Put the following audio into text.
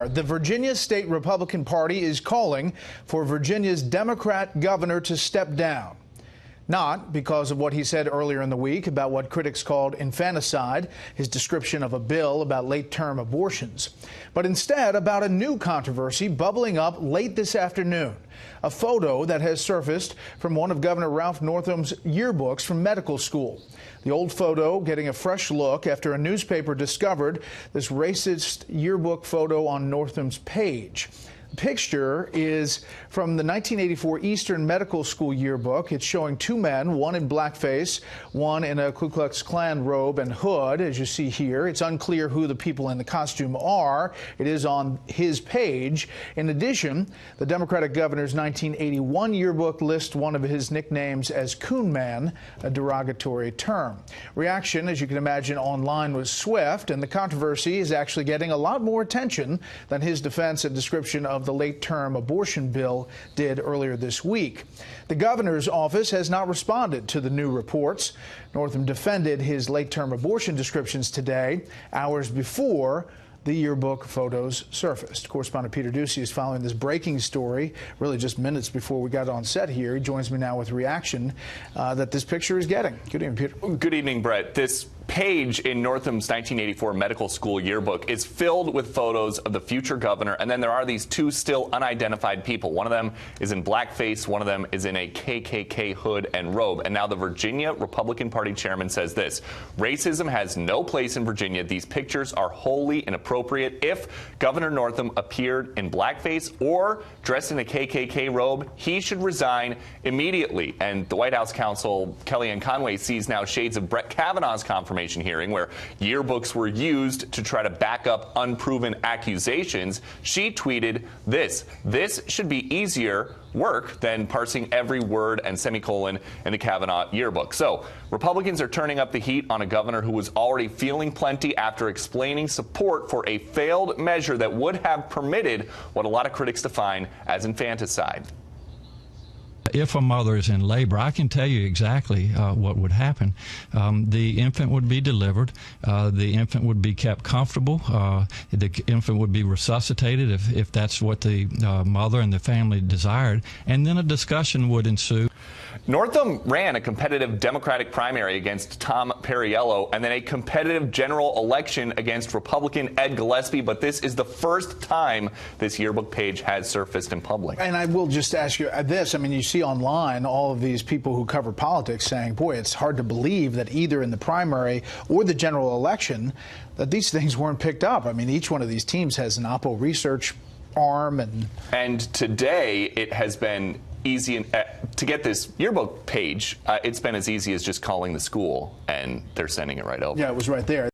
The Virginia State Republican Party is calling for Virginia's Democrat governor to step down. Not because of what he said earlier in the week about what critics called infanticide, his description of a bill about late-term abortions, but instead about a new controversy bubbling up late this afternoon. A photo that has surfaced from one of Governor Ralph Northam's yearbooks from medical school. The old photo getting a fresh look after a newspaper discovered this racist yearbook photo on Northam's page. The picture is from the 1984 Eastern Medical School yearbook. It's showing two men, one in blackface, one in a Ku Klux Klan robe and hood, as you see here. It's unclear who the people in the costume are. It is on his page. In addition, the Democratic governor's 1981 yearbook lists one of his nicknames as Coon Man, a derogatory term. Reaction, as you can imagine, online was swift, and the controversy is actually getting a lot more attention than his defense and description of the late-term abortion bill did earlier this week. The governor's office has not responded to the new reports. Northam defended his late-term abortion descriptions today, hours before the yearbook photos surfaced. Correspondent Peter Doocy is following this breaking story, really just minutes before we got on set here. He joins me now with reaction that this picture is getting. Good evening, Peter. Good evening, Brett. This page in Northam's 1984 medical school yearbook is filled with photos of the future governor, and then there are these two still unidentified people. One of them is in blackface, one of them is in a KKK hood and robe. And now the Virginia Republican Party chairman says this: racism has no place in Virginia. These pictures are wholly inappropriate. If Governor Northam appeared in blackface or dressed in a KKK robe, he should resign immediately. And the White House counsel Kellyanne Conway sees now shades of Brett Kavanaugh's confirmation hearing, where yearbooks were used to try to back up unproven accusations. She tweeted this: "This should be easier work than parsing every word and semicolon in the Kavanaugh yearbook." So Republicans are turning up the heat on a governor who was already feeling plenty after explaining support for a failed measure that would have permitted what a lot of critics define as infanticide. If a mother is in labor, I can tell you exactly what would happen. The infant would be delivered. The infant would be kept comfortable. The infant would be resuscitated if that's what the mother and the family desired. And then a discussion would ensue. Northam ran a competitive Democratic primary against Tom Perriello and then a competitive general election against Republican Ed Gillespie, but this is the first time this yearbook page has surfaced in public. And I will just ask you this. I mean, you see online all of these people who cover politics saying, boy, it's hard to believe that either in the primary or the general election that these things weren't picked up. I mean, each one of these teams has an Oppo research arm. And today it has been easy to get this yearbook page. It's been as easy as just calling the school, and they're sending it right over. Yeah, it was right there.